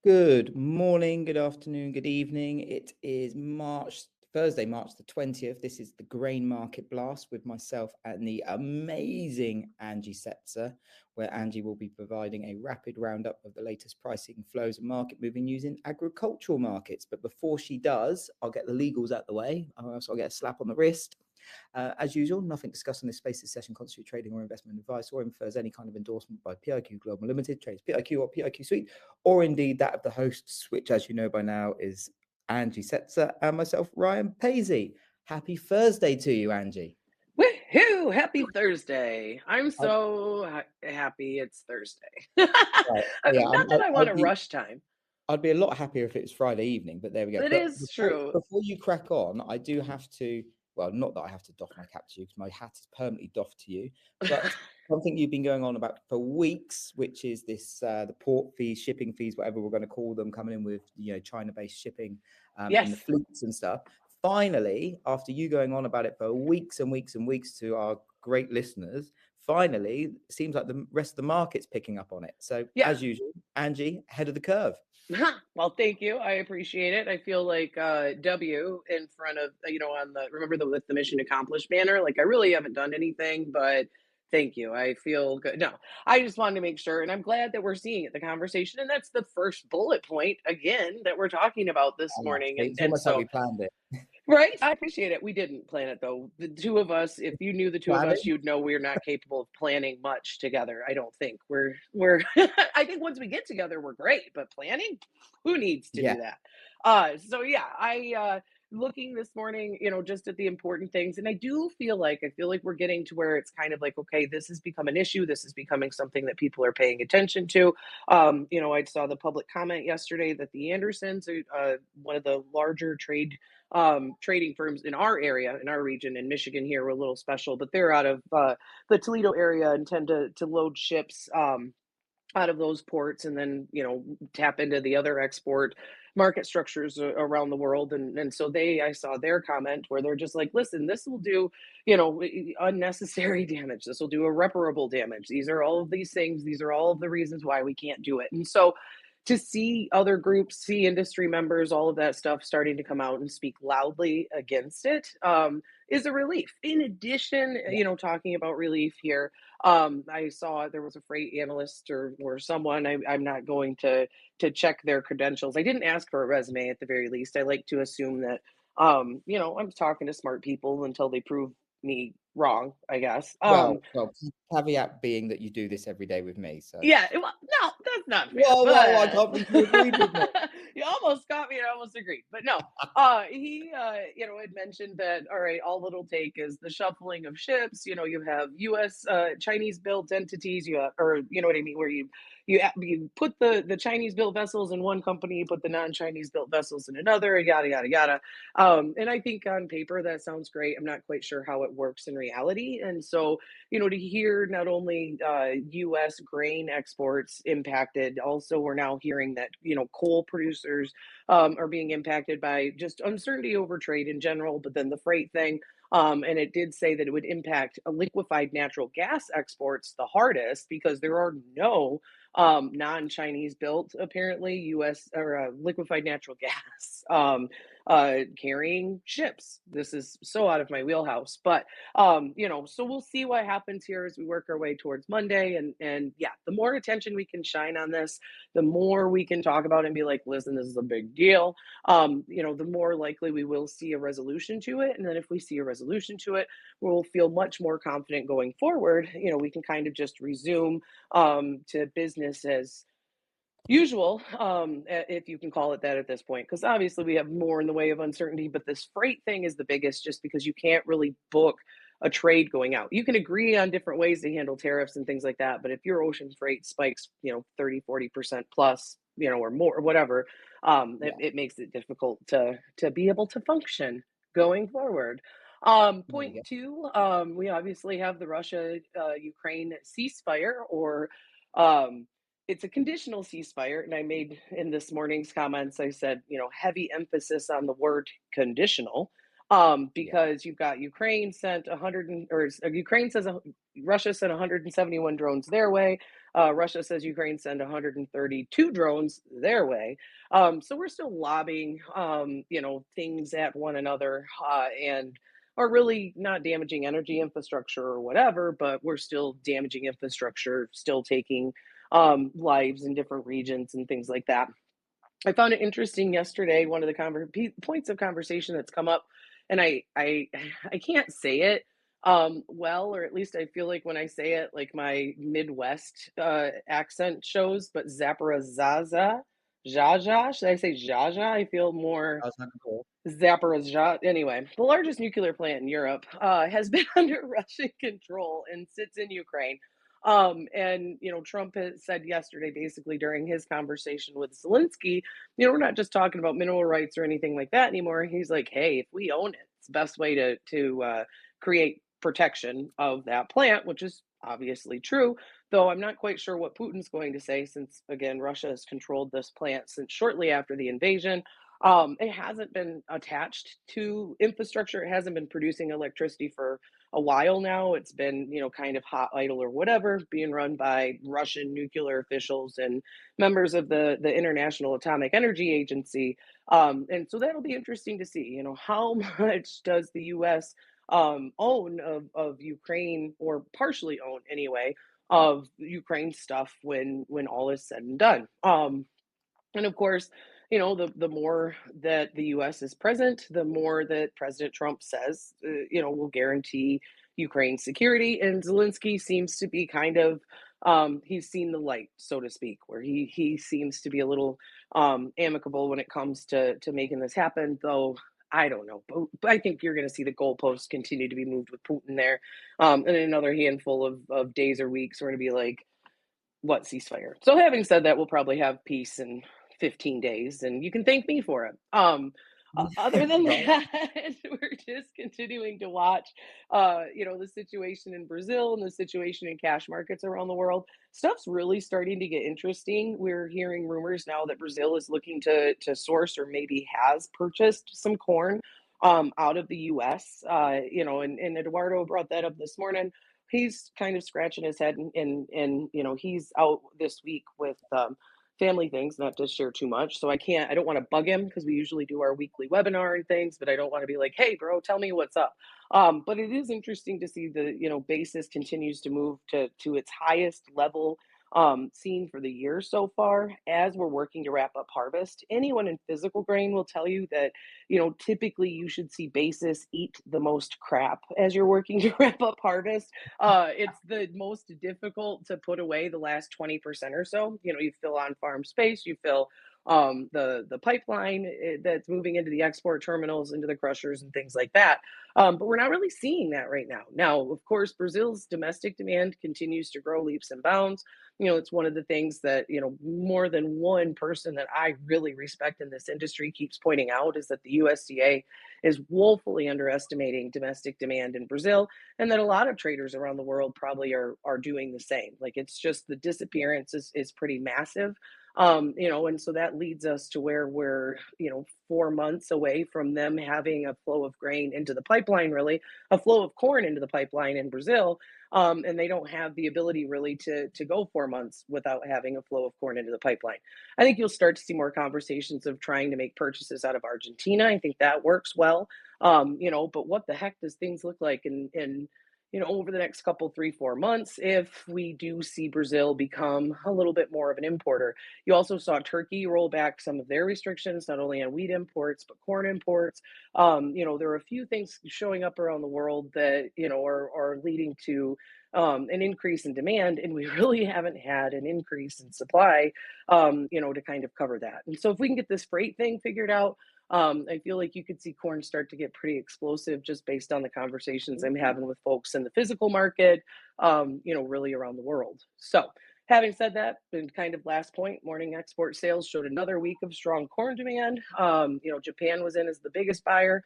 Good morning, good afternoon, good evening. It is Thursday, March the 20th. This is the Grain Market Blast with myself and the amazing Angie Setzer, where Angie will be providing a rapid roundup of the latest pricing, flows, and market moving news in agricultural markets. But before she does, I'll get the legals out the way, or else I'll get a slap on the wrist. As usual, nothing discussed in this space, this session constitutes trading or investment advice or infers any kind of endorsement by PIQ Global Limited, trades PIQ or PIQ Suite, or indeed that of the hosts, which, as you know by now, is Angie Setzer and myself, Ryan Paisley. Happy Thursday to you, Angie. Woohoo! Happy Thursday. I'm I, so happy it's Thursday. yeah, Not that I want to rush time. I'd be a lot happier if it was Friday evening, but there we go. It But is true. before you crack on, I do have to, well, not that I have to doff my cap to you because my hat is permanently doffed to you, but something you've been going on about for weeks, which is this the port fees, shipping fees, whatever we're going to call them, coming in with China-based shipping in the Yes. fleets and stuff. Finally, after you going on about it for weeks and weeks and weeks to our great listeners, finally, it seems like the rest of the market's picking up on it. So, Yeah. as usual, Angie, ahead of the curve. Well, thank you. I appreciate it. I feel like W in front of on the remember the with the mission accomplished banner. Like I really haven't done anything, but thank you. I feel good. No, I just wanted to make sure, and I'm glad that we're seeing it, the conversation, and that's the first bullet point again that we're talking about this morning. And It's and almost like so we planned it. right? I appreciate it. We didn't plan it though. The two of us, if you knew the two of us, Planning? you'd know we're not capable of planning much together. I don't think. We're I think once we get together, we're great, but planning, who needs to Yeah. do that? So yeah, I looking this morning, just at the important things. And I feel like we're getting to where it's kind of like, okay, this has become an issue. This is becoming something that people are paying attention to. I saw the public comment yesterday that the Andersons, one of the larger trading firms in our area, in our region, in Michigan here, we're a little special, but they're out of the Toledo area and tend to load ships out of those ports and then tap into the other export market structures around the world. And so I saw their comment where they're just like, listen, this will do unnecessary damage, this will do irreparable damage, these are all of these things, these are all of the reasons why we can't do it. And so to see other groups, see industry members, all of that stuff starting to come out and speak loudly against it is a relief. In addition, talking about relief here, I saw there was a freight analyst or someone. I'm not going to check their credentials. I didn't ask for a resume at the very least. I like to assume that I'm talking to smart people until they prove me wrong, I guess. Well, caveat being that you do this every day with me, so. Yeah, well, no, that's not fair. Well, I But can't believe you agreed with me. you almost got me and I almost agreed. But no, he had mentioned that all right, all it'll take is the shuffling of ships. You have US Chinese built entities, you have, or you know what I mean, where you put the Chinese built vessels in one company, you put the non-Chinese built vessels in another, yada yada yada. And I think on paper that sounds great. I'm not quite sure how it works in reality. And so to hear not only U.S. grain exports impacted, also we're now hearing that, coal producers are being impacted by just uncertainty over trade in general, but then the freight thing. And it did say that it would impact liquefied natural gas exports the hardest because there are no non-Chinese built, apparently, U.S. or liquefied natural gas carrying ships. This is so out of my wheelhouse, but so we'll see what happens here as we work our way towards Monday. And yeah, the more attention we can shine on this, the more we can talk about it and be like, listen, this is a big deal. The more likely we will see a resolution to it. And then if we see a resolution to it, we'll feel much more confident going forward. We can kind of just resume to business as usual, if you can call it that at this point, because obviously we have more in the way of uncertainty, but this freight thing is the biggest just because you can't really book a trade going out. You can agree on different ways to handle tariffs and things like that, but if your ocean freight spikes, 30, 40% plus, or more or whatever, Yeah, it makes it difficult to be able to function going forward. there you Point go. two, we obviously have the Russia Ukraine ceasefire, or um, it's a conditional ceasefire. And I made in this morning's comments, I said, heavy emphasis on the word conditional, Yeah, because you've got Ukraine sent 100 Ukraine says Russia sent 171 drones their way. Russia says Ukraine send 132 drones their way. So we're still lobbing, things at one another, and are really not damaging energy infrastructure or whatever, but we're still damaging infrastructure, still taking lives in different regions and things like that. I found it interesting yesterday. One of the points of conversation that's come up, and I can't say it well, or at least I feel like when I say it, like my Midwest accent shows. But Zaporizhzhia, Zsa. Should I say Zsa? I feel more How's that go? Zaporizhzhia. Anyway, the largest nuclear plant in Europe has been under Russian control and sits in Ukraine. And Trump has said yesterday, basically during his conversation with Zelensky, we're not just talking about mineral rights or anything like that anymore. He's like, hey, if we own it, it's the best way to create protection of that plant, which is obviously true. Though I'm not quite sure what Putin's going to say, since again Russia has controlled this plant since shortly after the invasion. It hasn't been attached to infrastructure. It hasn't been producing electricity for a while now. It's been, kind of hot idle or whatever, being run by Russian nuclear officials and members of the International Atomic Energy Agency. And so that'll be interesting to see, how much does the U.S. Own of Ukraine, or partially own anyway, of Ukraine stuff when all is said and done. And of course, the more that the US is present, the more that President Trump says, will guarantee Ukraine's security. And Zelensky seems to be kind of, he's seen the light, so to speak, where he seems to be a little amicable when it comes to making this happen, though. I don't know, but I think you're going to see the goalposts continue to be moved with Putin there. And in another handful of days or weeks, we're going to be like, what ceasefire? So having said that, we'll probably have peace in 15 days, and you can thank me for it. Other than Right. that, we're just continuing to watch, the situation in Brazil and the situation in cash markets around the world. Stuff's really starting to get interesting. We're hearing rumors now that Brazil is looking to source, or maybe has purchased, some corn out of the U.S. And Eduardo brought that up this morning. He's kind of scratching his head, and he's out this week with family things, not to share too much. So I don't want to bug him, because we usually do our weekly webinar and things, but I don't want to be like, hey bro, tell me what's up. But it is interesting to see the basis continues to move to its highest level seen for the year so far, as we're working to wrap up harvest. Anyone in physical grain will tell you that typically you should see basis eat the most crap as you're working to wrap up harvest. It's the most difficult to put away the last 20% or so. You fill on farm space, you fill the pipeline that's moving into the export terminals, into the crushers and things like that. But we're not really seeing that right now. Now, of course, Brazil's domestic demand continues to grow leaps and bounds. It's one of the things that, more than one person that I really respect in this industry keeps pointing out, is that the USDA is woefully underestimating domestic demand in Brazil, and that a lot of traders around the world probably are doing the same. Like, it's just the disappearance is pretty massive. And so that leads us to where we're, 4 months away from them having a flow of grain into the pipeline, really, a flow of corn into the pipeline in Brazil. And they don't have the ability really to go 4 months without having a flow of corn into the pipeline. I think you'll start to see more conversations of trying to make purchases out of Argentina. I think that works well. But what the heck does things look like in over the next couple, 3, 4 months, if we do see Brazil become a little bit more of an importer? You also saw Turkey roll back some of their restrictions, not only on wheat imports, but corn imports. There are a few things showing up around the world that, are leading to an increase in demand, and we really haven't had an increase in supply, to kind of cover that. And so if we can get this freight thing figured out, I feel like you could see corn start to get pretty explosive, just based on the conversations I'm having with folks in the physical market, really around the world. So, having said that, and kind of last point, morning export sales showed another week of strong corn demand. Japan was in as the biggest buyer.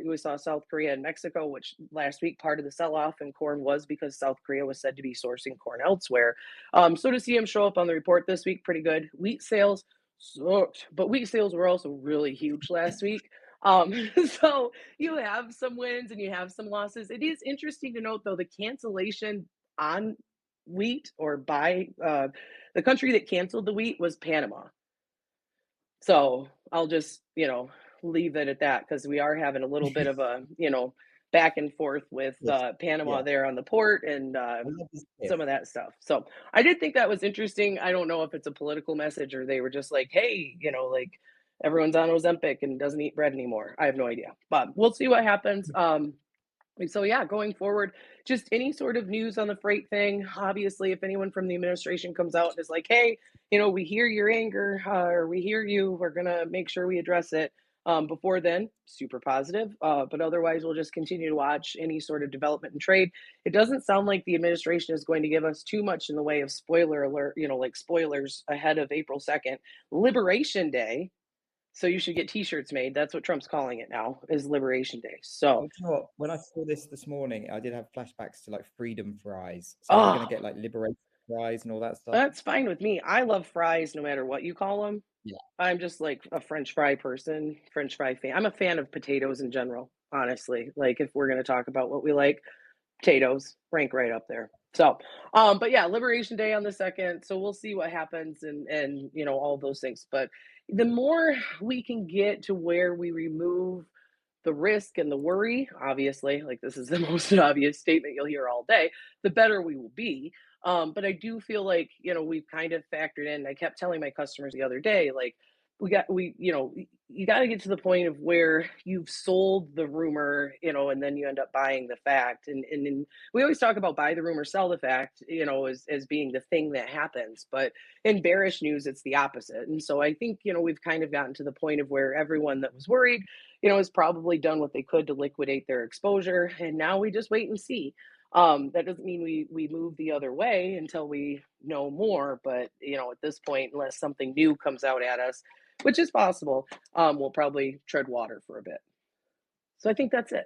We saw South Korea and Mexico, which last week part of the sell-off in corn was because South Korea was said to be sourcing corn elsewhere. So to see them show up on the report this week, pretty good. Wheat sales sucked, but wheat sales were also really huge last week. So you have some wins and you have some losses. It is interesting to note, though, the cancellation on wheat or buy the country that canceled the wheat was Panama. So I'll just, leave it at that because we are having a little bit of a, back and forth with Yes. Panama Yeah. there on the port and I love this gift. some of that stuff. So I did think that was interesting. I don't know if it's a political message or they were just like, hey, like everyone's on Ozempic and doesn't eat bread anymore. I have no idea, but we'll see what happens. So yeah, going forward, just any sort of news on the freight thing. Obviously, if anyone from the administration comes out and is like, "Hey, we hear your anger, or we hear you. We're gonna make sure we address it." Before then, super positive. But otherwise, we'll just continue to watch any sort of development in trade. It doesn't sound like the administration is going to give us too much in the way of spoiler alert. Like spoilers ahead of April 2nd, Liberation Day. So you should get T-shirts made. That's what Trump's calling it now, is Liberation Day. So, Well, do you know what? When I saw this morning, I did have flashbacks to like freedom fries. So are we going to oh, get like liberation fries and all that stuff? that's fine with me. I love fries no matter what you call them. Yeah. I'm just like a French fry person, French fry fan. I'm a fan of potatoes in general, honestly. Like if we're going to talk about what we like, potatoes rank right up there. So, but yeah, Liberation Day on the 2nd. So we'll see what happens and all those things. But the more we can get to where we remove the risk and the worry, obviously, like this is the most obvious statement you'll hear all day, the better we will be. But I do feel like, we've kind of factored in. I kept telling my customers the other day, like, you got to get to the point of where you've sold the rumor, and then you end up buying the fact. And we always talk about buy the rumor, sell the fact, as being the thing that happens. But in bearish news, it's the opposite. And so I think, we've kind of gotten to the point of where everyone that was worried, has probably done what they could to liquidate their exposure. And now we just wait and see. That doesn't mean we move the other way until we know more. But at this point, unless something new comes out at us, which is possible, we'll probably tread water for a bit. So I think that's it.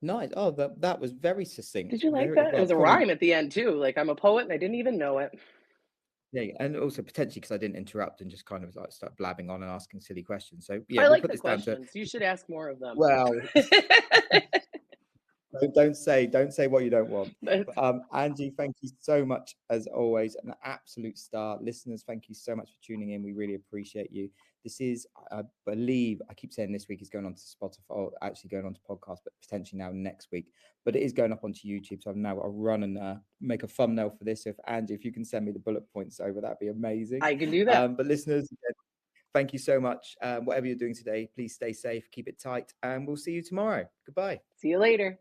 Nice. Oh, that was very Did succinct. you like Very that? It well. was a Probably. rhyme at the end too. Like I'm a poet and I didn't even know it. Yeah, and also potentially because I didn't interrupt and just kind of like start blabbing on and asking silly questions. So yeah, I we'll like put the this down to questions. You should ask more of them. well. Don't say what you don't want. But, That's- Angie, thank you so much as always, an absolute star. Listeners, thank you so much for tuning in. We really appreciate you. This is, I believe, I keep saying this week is going on to Spotify, or actually going on to podcast, but potentially now next week. But it is going up onto YouTube, so I've now got to run and make a thumbnail for this. So if Angie, if you can send me the bullet points over, that'd be amazing. I can do that. But listeners, thank you so much. Whatever you're doing today, please stay safe, keep it tight, and we'll see you tomorrow. Goodbye. See you later.